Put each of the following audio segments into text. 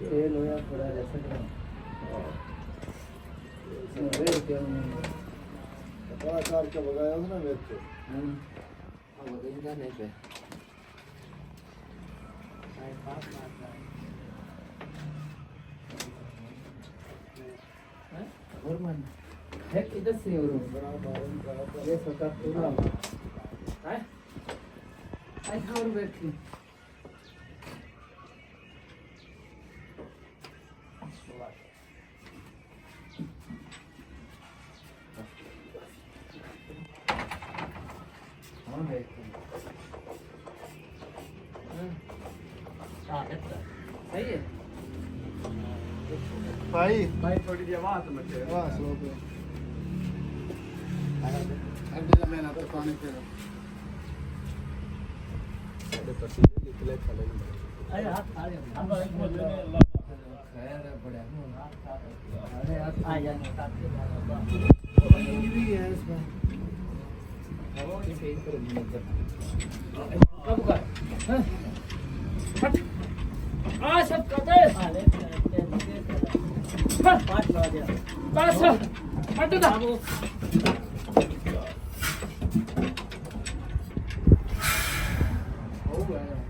तेल होया थोड़ा जैसे वेट क्या बड़ा कार का बगाया उसने वेट पे अब इनका नहीं पे आई पास मारता है और मन है किधर से और ये सका पूरा है आई और बैठी सही है भाई भाई थोड़ी सी आवाज मत वाह स्लो पे अब जब मैं ना तो पानी पे अरे पसीने निकले चले अरे हाथ खा ले हम एक बोल रहे हैं खैर है बड़ा अरे हाथ आ जाने भी है इसमें और ये फेस कर कब कर हट आ सब करते हाले पांच लगा दिया बस हट दा हो गया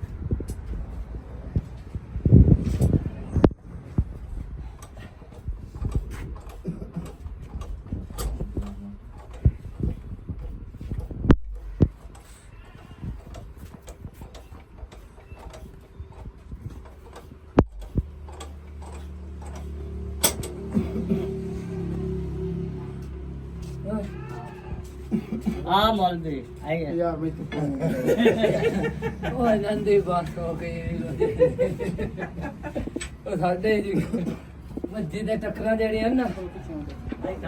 हाँ मौलवी आइए यार मैं तो ਉਹ ਜਾਂਦੀ ਬਾਤ ਹੋ ਗਈ ਉਹ ਸਾਡੇ ਜੀ ਮੱਜੀ ਦੇ ਟੱਕਰਾਂ ਜਿਹੜੀਆਂ ਨਾ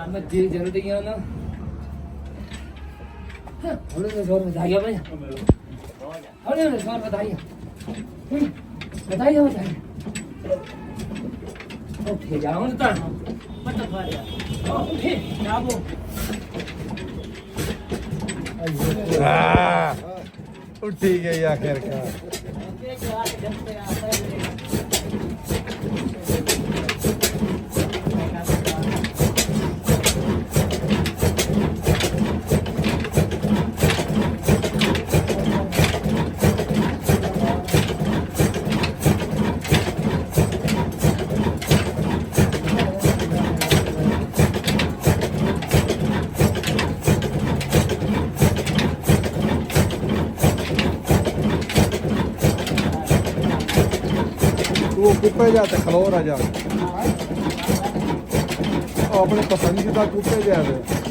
ਮੱਜੀ ਜਲਦੀਆਂ ਨਾ ਹੁਣ ਇਹ ਜ਼ੋਰ ਵਧਾਈਆ ਭਾਈ ਹੁਣ ਇਹ ਜ਼ੋਰ ਵਧਾਈਆ ਵਧਾਈਆ ਉੱਠੇ ਜਾ ਹੁਣ ਤਾਂ ਮਤ ਮਾਰਿਆ ਉੱਠੇ ਜਾਬੋ उठी गई आखिरकार वो कुप्पे जाते खलो राजा अपने पसंदीदा कुप्पे जाते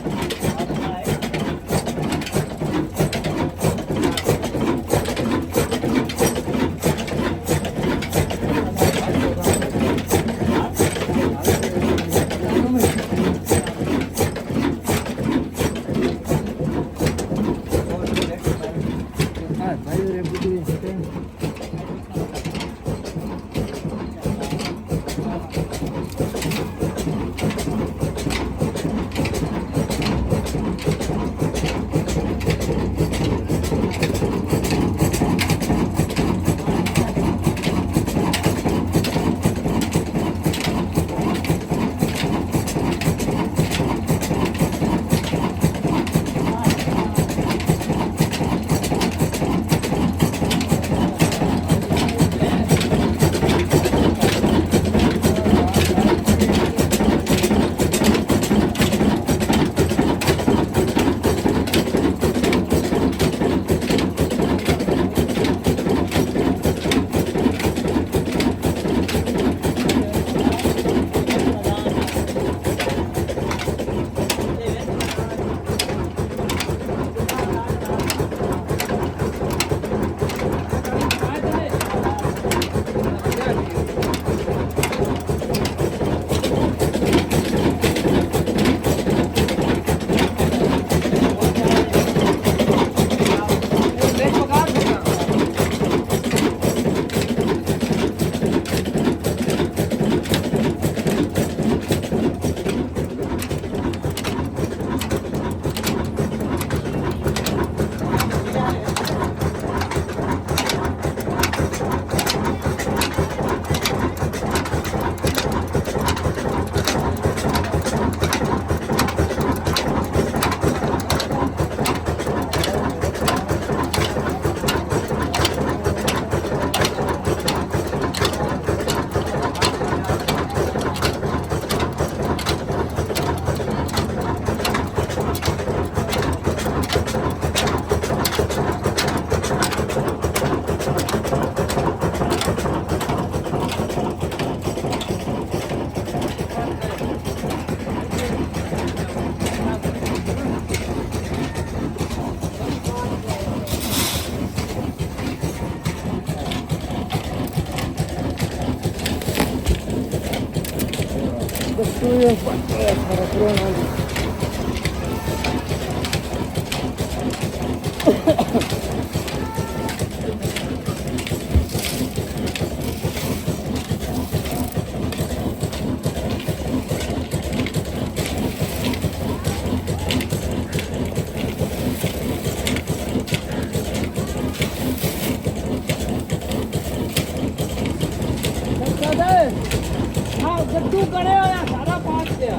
हाँ गड्ढू करे हो या सारा पास गया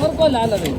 और को ला लगे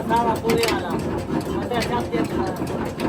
सारा पूरे वाला मतलब सब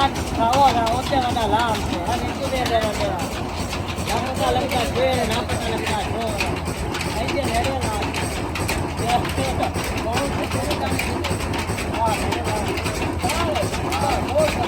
खाओगा उससे बता लाभ से हर एक दे दे तेरा ना पता लगता है ना पता लगता है ऐसे मेरे लाभ बहुत से तेरे काम हां मेरे लाभ बहुत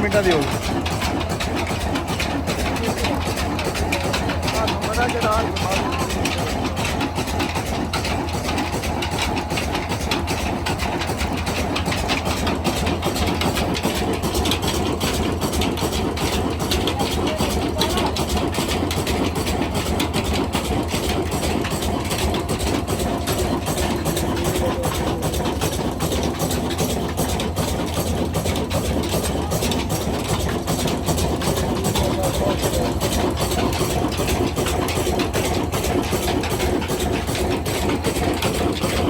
मिनटा दियो बड़ा जरा